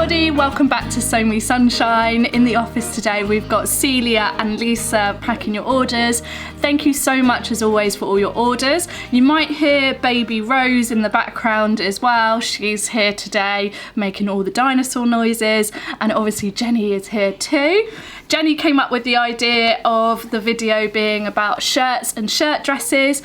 everybody, welcome back to Sew Me Sunshine. In the office today we've got Celia and Lisa packing your orders. Thank you so much as always for all your orders. You might hear baby Rose in the background as well. She's here today making all the dinosaur noises, and obviously Jenny is here too. Jenny came up with the idea of the video being about shirts and shirt dresses,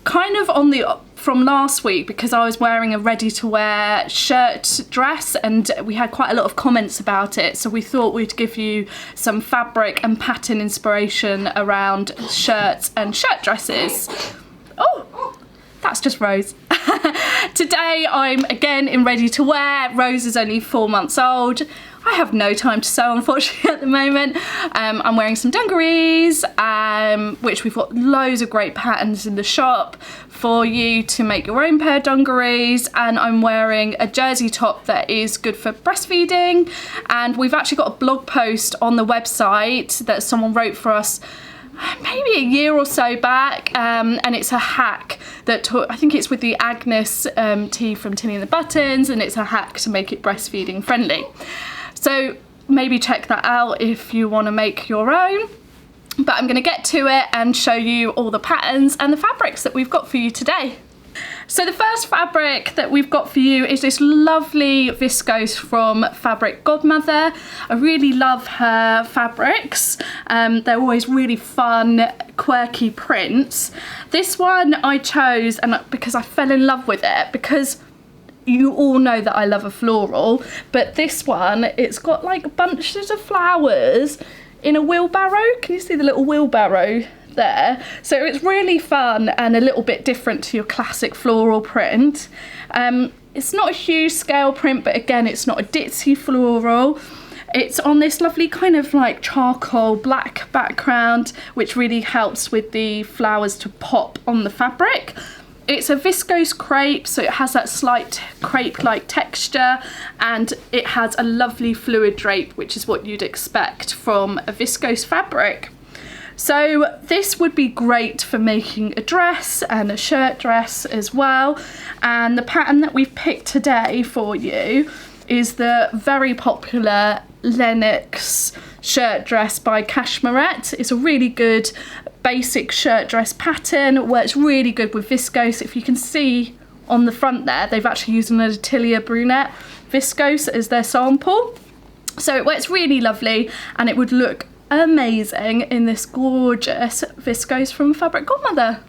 kind of on the from last week, because I was wearing a ready-to-wear shirt dress and we had quite a lot of comments about it, so we thought we'd give you some fabric and pattern inspiration around shirts and shirt dresses. Oh, that's just Rose. Today I'm again in ready-to-wear. Rose is only 4 months old. I have no time to sew, unfortunately, at the moment. I'm wearing some dungarees, which we've got loads of great patterns in the shop for you to make your own pair of dungarees, and I'm wearing a jersey top that is good for breastfeeding. And we've actually got a blog post on the website that someone wrote for us maybe a year or so back, and it's a hack that I think it's with the Agnes tea from Tilly and the Buttons, and it's a hack to make it breastfeeding friendly. So maybe check that out if you want to make your own. But I'm going to get to it and show you all the patterns and the fabrics that we've got for you today. So the first fabric that we've got for you is this lovely viscose from Fabric Godmother. I really love her fabrics. They're always really fun, quirky prints. This one I chose because I fell in love with it, because you all know that I love a floral, but this one, it's got like bunches of flowers in a wheelbarrow. Can you see the little wheelbarrow there? So it's really fun and a little bit different to your classic floral print. It's not a huge scale print, but again, it's not a ditzy floral. It's on this lovely kind of like charcoal black background, which really helps with the flowers to pop on the fabric. It's a viscose crepe, so it has that slight crepe-like texture, and it has a lovely fluid drape, which is what you'd expect from a viscose fabric. So this would be great for making a dress and a shirt dress as well. And the pattern that we've picked today for you is the very popular Lennox shirt dress by Cashmerette. It's a really good basic shirt dress pattern, works really good with viscose. If you can see on the front there, they've actually used an Atelier Brunette viscose as their sample. So it works really lovely, and it would look amazing in this gorgeous viscose from Fabric Godmother.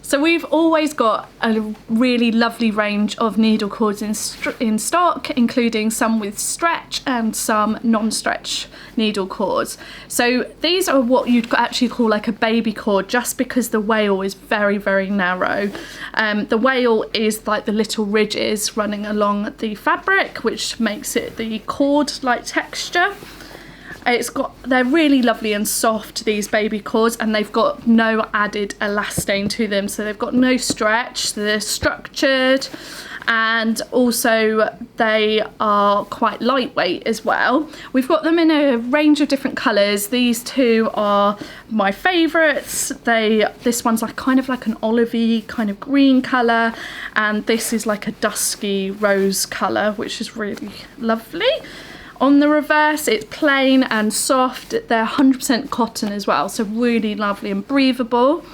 So we've always got a really lovely range of needle cords in stock, including some with stretch and some non-stretch needle cords. So these are what you'd actually call like a baby cord, just because the wale is very, very narrow. The wale is like the little ridges running along the fabric, which makes it the cord-like texture. They're really lovely and soft, these baby cords, and they've got no added elastane to them, so they've got no stretch. They're structured, and also they are quite lightweight as well. We've got them in a range of different colours. These two are my favourites. This one's like kind of like an olivey kind of green colour, and this is like a dusky rose colour, which is really lovely. On the reverse, it's plain and soft. They're 100% cotton as well, so really lovely and breathable.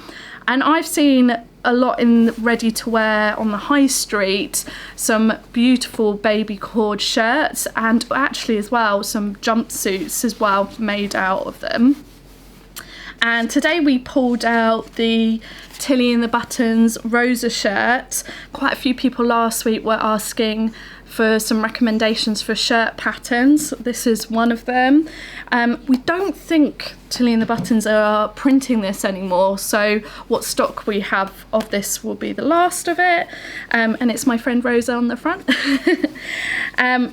And I've seen a lot in ready to wear on the high street, some beautiful baby cord shirts, and actually as well some jumpsuits as well made out of them. And today we pulled out the Tilly and the Buttons Rosa shirt. Quite a few people last week were asking for some recommendations for shirt patterns. This is one of them. We don't think Tilly and the Buttons are printing this anymore, so what stock we have of this will be the last of it, and it's my friend Rosa on the front.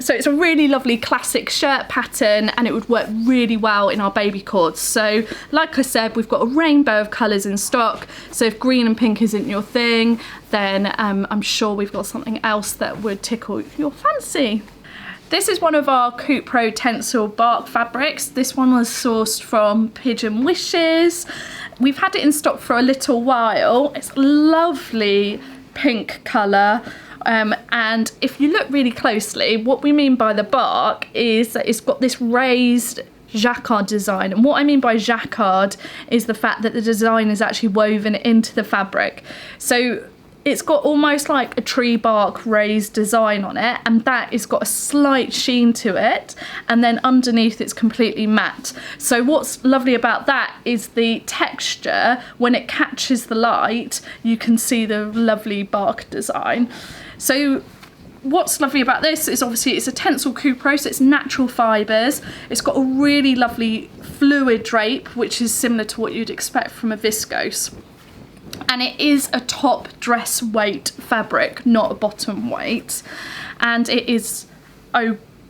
So it's a really lovely classic shirt pattern, and it would work really well in our baby cords. So like I said, we've got a rainbow of colours in stock, so if green and pink isn't your thing, then I'm sure we've got something else that would tickle your fancy. This is one of our Cupro Tencel bark fabrics. This one was sourced from Pigeon Wishes. We've had it in stock for a little while. It's a lovely pink colour, and And if you look really closely, what we mean by the bark is that it's got this raised jacquard design. And what I mean by jacquard is the fact that the design is actually woven into the fabric. So it's got almost like a tree bark raised design on it, and that has got a slight sheen to it, and then underneath it's completely matte. So what's lovely about that is the texture. When it catches the light, you can see the lovely bark design. So what's lovely about this is obviously it's a Tencel Cupro, so it's natural fibres. It's got a really lovely fluid drape, which is similar to what you'd expect from a viscose. And it is a top dress weight fabric, not a bottom weight. And it is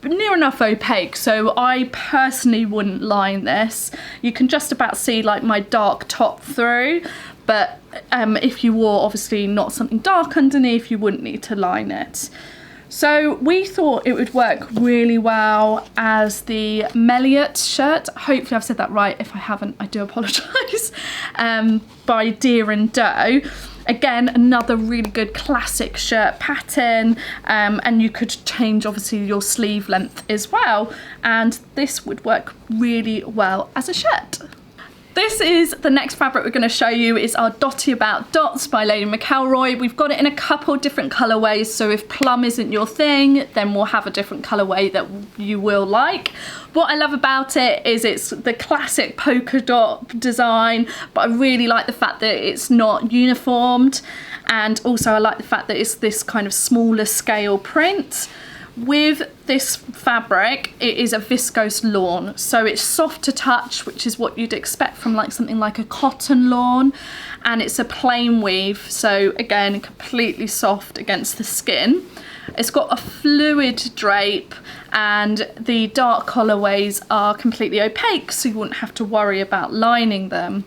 near enough opaque, so I personally wouldn't line this. You can just about see like my dark top through, but if you wore obviously not something dark underneath, you wouldn't need to line it. So we thought it would work really well as the Melliot shirt. Hopefully I've said that right. If I haven't, I do apologise. By Deer and Doe. Again, another really good classic shirt pattern, and you could change obviously your sleeve length as well, and this would work really well as a shirt. This is the next fabric we're going to show you is our Dotty About Dots by Lady McElroy. We've got it in a couple different colourways, so if plum isn't your thing, then we'll have a different colourway that you will like. What I love about it is it's the classic polka dot design, but I really like the fact that it's not uniformed, and also I like the fact that it's this kind of smaller scale print. With this fabric, it is a viscose lawn, so it's soft to touch, which is what you'd expect from like something like a cotton lawn, and it's a plain weave, so again completely soft against the skin. It's got a fluid drape, and the dark colorways are completely opaque, so you wouldn't have to worry about lining them.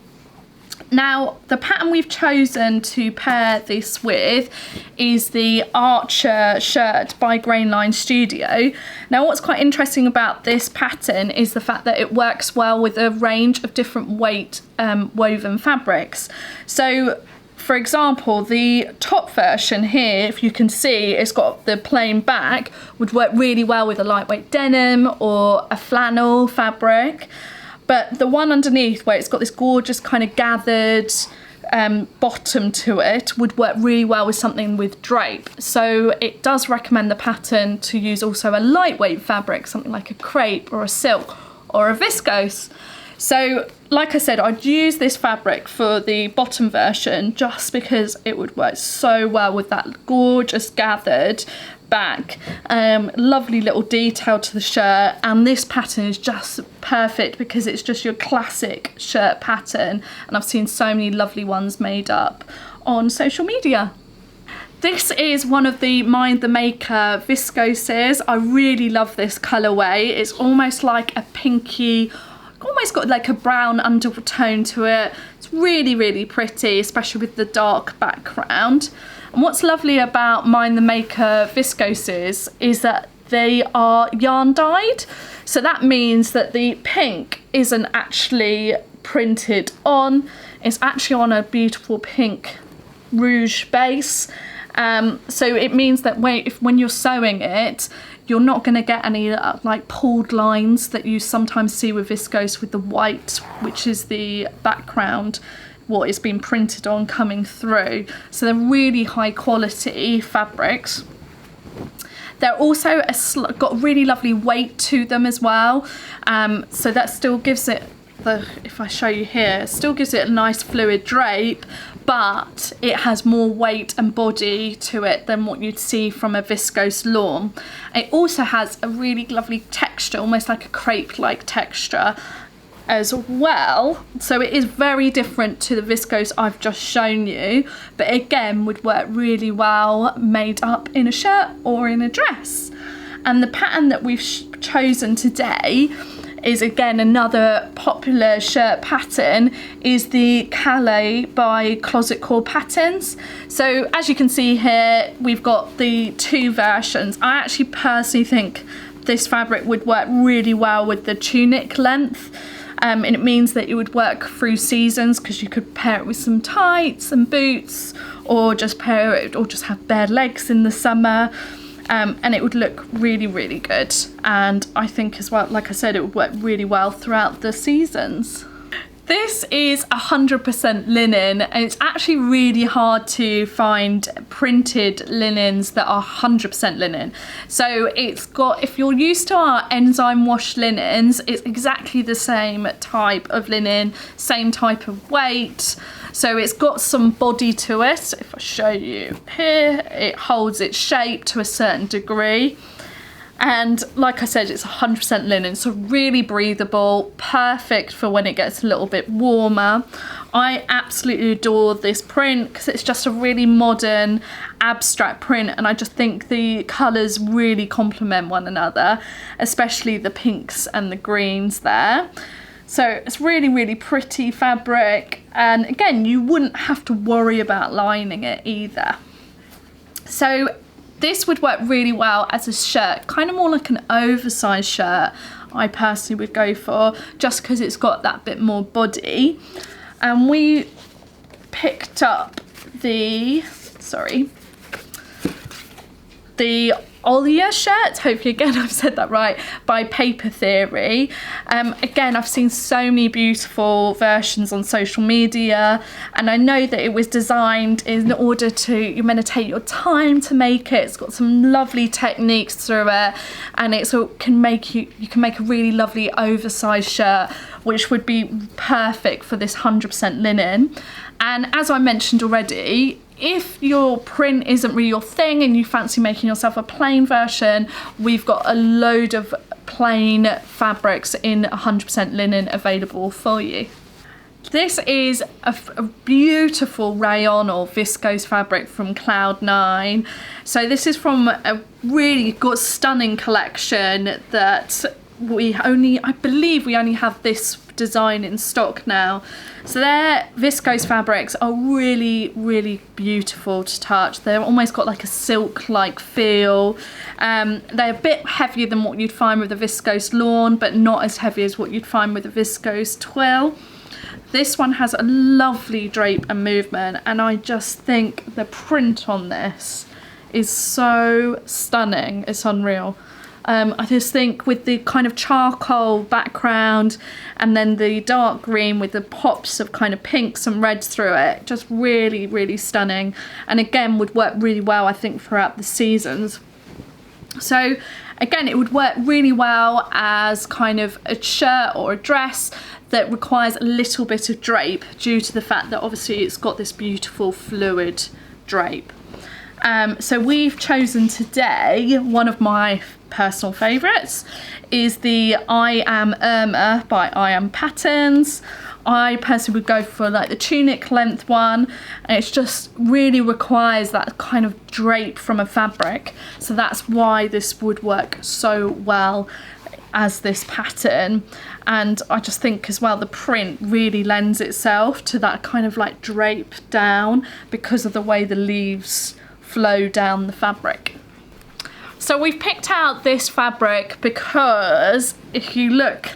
Now, the pattern we've chosen to pair this with is the Archer shirt by Grainline Studio. Now, what's quite interesting about this pattern is the fact that it works well with a range of different weight woven fabrics. So, for example, the top version here, if you can see, it's got the plain back, would work really well with a lightweight denim or a flannel fabric. But the one underneath, where it's got this gorgeous kind of gathered bottom to it, would work really well with something with drape. So it does recommend the pattern to use also a lightweight fabric, something like a crepe or a silk or a viscose. So like I said, I'd use this fabric for the bottom version just because it would work so well with that gorgeous gathered back. Lovely little detail to the shirt, and this pattern is just perfect because it's just your classic shirt pattern, and I've seen so many lovely ones made up on social media. This is one of the Mind the Maker viscoses. I really love this colourway. It's almost like a pinky, almost got like a brown undertone to it. It's really, really pretty, especially with the dark background. And what's lovely about Mind the Maker viscoses is that they are yarn dyed. So that means that the pink isn't actually printed on. It's actually on a beautiful pink rouge base. So it means that when you're sewing it, you're not going to get any like pulled lines that you sometimes see with viscose with the white, which is the background, what is being printed on coming through. So they're really high quality fabrics. They're also got really lovely weight to them as well. So that still gives it if I show you here, it still gives it a nice fluid drape, but it has more weight and body to it than what you'd see from a viscose lawn. It also has a really lovely texture, almost like a crepe-like texture as well. So it is very different to the viscose I've just shown you, but again would work really well made up in a shirt or in a dress. And the pattern that we've chosen today is again another popular shirt pattern, is the Calais by Closet Core Patterns. So as you can see here, we've got the two versions. I actually personally think this fabric would work really well with the tunic length. and it means that it would work through seasons, because you could pair it with some tights and boots, or just pair it, or just have bare legs in the summer. And it would look really, really good. And I think as well, like I said, it would work really well throughout the seasons. This is 100% linen, and it's actually really hard to find printed linens that are 100% linen. So it's got, if you're used to our enzyme wash linens, it's exactly the same type of linen, same type of weight. So it's got some body to it. If I show you here, it holds its shape to a certain degree. And like I said, it's 100% linen, so really breathable, perfect for when it gets a little bit warmer. I absolutely adore this print because it's just a really modern, abstract print, and I just think the colours really complement one another, especially the pinks and the greens there. So it's really, really pretty fabric, and again, you wouldn't have to worry about lining it either. So this would work really well as a shirt, kind of more like an oversized shirt, I personally would go for, just because it's got that bit more body. And we picked up the Leia shirt, hopefully again I've said that right, by Paper Theory. Again, I've seen so many beautiful versions on social media, and I know that it was designed in order to, you're meant to take your time to make it. It's got some lovely techniques through it, and it can make you can make a really lovely oversized shirt, which would be perfect for this 100% linen. And as I mentioned already, if your print isn't really your thing and you fancy making yourself a plain version, we've got a load of plain fabrics in 100% linen available for you. This is a beautiful rayon or viscose fabric from Cloud9. So this is from a really good, stunning collection that I believe we only have this design in stock now. So their viscose fabrics are really, really beautiful to touch. They've almost got like a silk-like feel. They're a bit heavier than what you'd find with a viscose lawn, but not as heavy as what you'd find with a viscose twill. This one has a lovely drape and movement, and I just think the print on this is so stunning. It's unreal. I just think with the kind of charcoal background and then the dark green with the pops of kind of pinks and reds through it, just really, really stunning. And again, would work really well, I think, throughout the seasons. So again, it would work really well as kind of a shirt or a dress that requires a little bit of drape, due to the fact that obviously it's got this beautiful fluid drape. So we've chosen today, one of my personal favourites is the I Am Irma by I Am Patterns. I personally would go for like the tunic length one, and it just really requires that kind of drape from a fabric, so that's why this would work so well as this pattern. And I just think as well the print really lends itself to that kind of like drape down because of the way the leaves flow down the fabric. So we've picked out this fabric because if you look,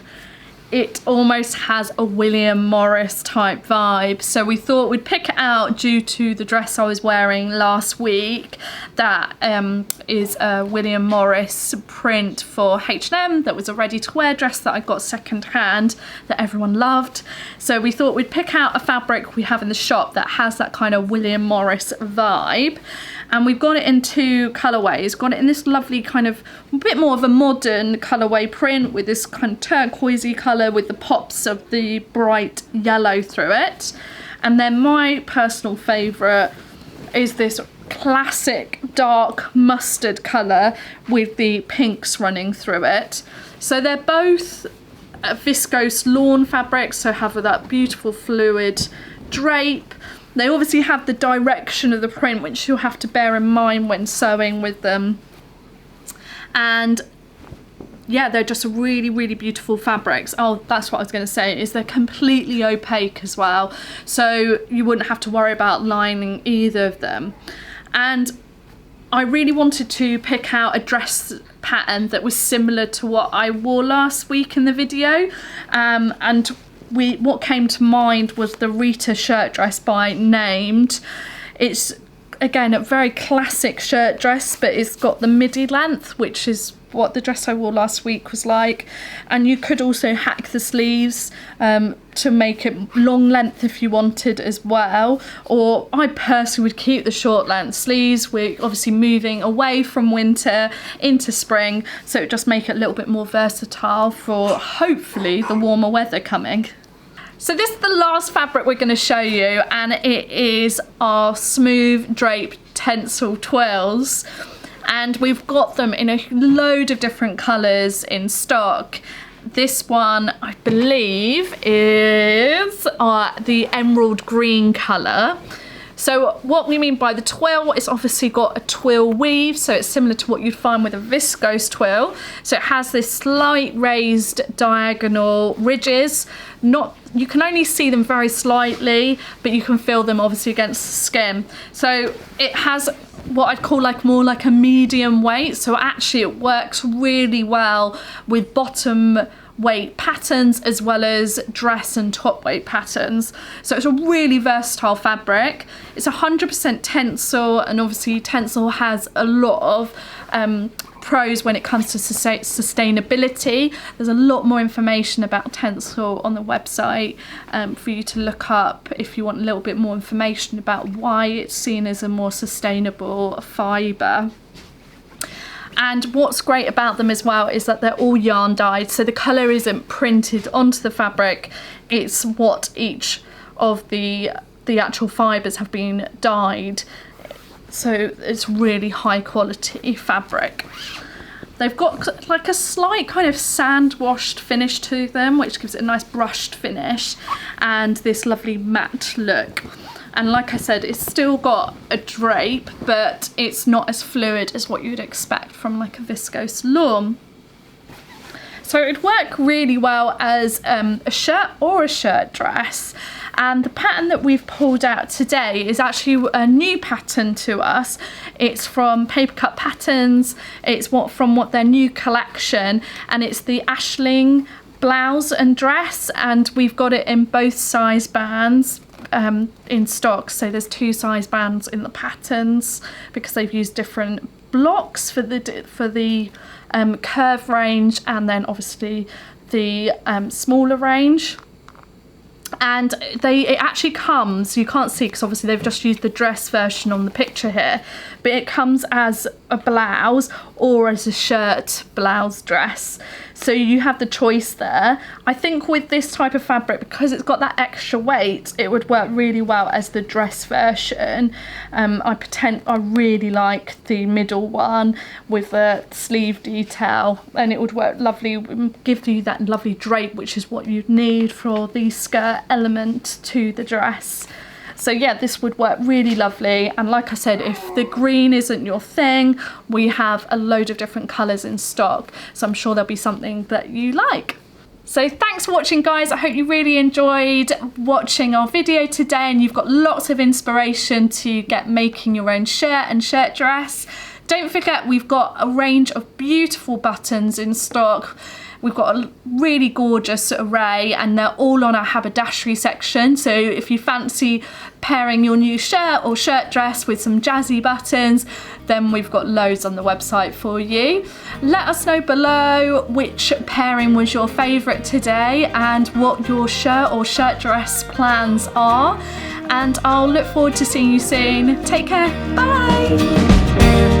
it almost has a William Morris type vibe. So we thought we'd pick it out due to the dress I was wearing last week. That is a William Morris print for H&M. That was a ready to wear dress that I got second hand that everyone loved. So we thought we'd pick out a fabric we have in the shop that has that kind of William Morris vibe. And we've got it in two colourways. Got it in this lovely kind of a bit more of a modern colourway print with this kind of turquoisey colour with the pops of the bright yellow through it. And then my personal favourite is this classic dark mustard colour with the pinks running through it. So they're both viscose lawn fabrics, so have that beautiful fluid drape. They obviously have the direction of the print, which you'll have to bear in mind when sewing with them. And yeah, they're just really, really beautiful fabrics. Oh, that's what I was going to say, is they're completely opaque as well. So you wouldn't have to worry about lining either of them. And I really wanted to pick out a dress pattern that was similar to what I wore last week in the video, and what came to mind was the Rita shirt dress by Named. It's again a very classic shirt dress, but it's got the midi length, which is what the dress I wore last week was like. And you could also hack the sleeves to make it long length if you wanted as well, or I personally would keep the short length sleeves. We're obviously moving away from winter into spring, so it just make it a little bit more versatile for hopefully the warmer weather coming. So this is the last fabric we're going to show you, and it is our smooth drape Tencel twills, and we've got them in a load of different colours in stock. This one I believe is the emerald green colour. So what we mean by the twill, it's obviously got a twill weave, so it's similar to what you'd find with a viscose twill. So it has this slight raised diagonal ridges. You can only see them very slightly, but you can feel them obviously against the skin. So it has what I'd call more like a medium weight. So actually it works really well with bottom weight patterns as well as dress and top weight patterns. So it's a really versatile fabric. It's 100% Tencel, and obviously Tencel has a lot of pros when it comes to sustainability. There's a lot more information about Tencel on the website for you to look up if you want a little bit more information about why it's seen as a more sustainable fibre. And what's great about them as well is that they're all yarn dyed, so the colour isn't printed onto the fabric, it's what each of the actual fibres have been dyed. So it's really high quality fabric. They've got like a slight kind of sand washed finish to them, which gives it a nice brushed finish and this lovely matte look. And like I said, it's still got a drape, but it's not as fluid as what you'd expect from like a viscose lawn. So it'd work really well as a shirt or a shirt dress. And the pattern that we've pulled out today is actually a new pattern to us. It's from Paper Cut Patterns. It's from their new collection, and it's the Ashling blouse and dress, and we've got it in both size bands in stock. So there's 2 size bands in the patterns because they've used different blocks for the curve range, and then obviously the smaller range. And it actually comes, you can't see because obviously they've just used the dress version on the picture here, but it comes as a blouse or as a shirt blouse dress. So you have the choice there. I think with this type of fabric, because it's got that extra weight, it would work really well as the dress version. I really like the middle one with the sleeve detail, and it would work lovely, give you that lovely drape, which is what you'd need for the skirt element to the dress. So yeah, this would work really lovely. And like I said, if the green isn't your thing, we have a load of different colours in stock, so I'm sure there'll be something that you like. So thanks for watching, guys. I hope you really enjoyed watching our video today, and you've got lots of inspiration to get making your own shirt and shirt dress. Don't forget, we've got a range of beautiful buttons in stock. We've got a really gorgeous array, and they're all on our haberdashery section. So if you fancy pairing your new shirt or shirt dress with some jazzy buttons, then we've got loads on the website for you. Let us know below which pairing was your favourite today and what your shirt or shirt dress plans are. And I'll look forward to seeing you soon. Take care. Bye.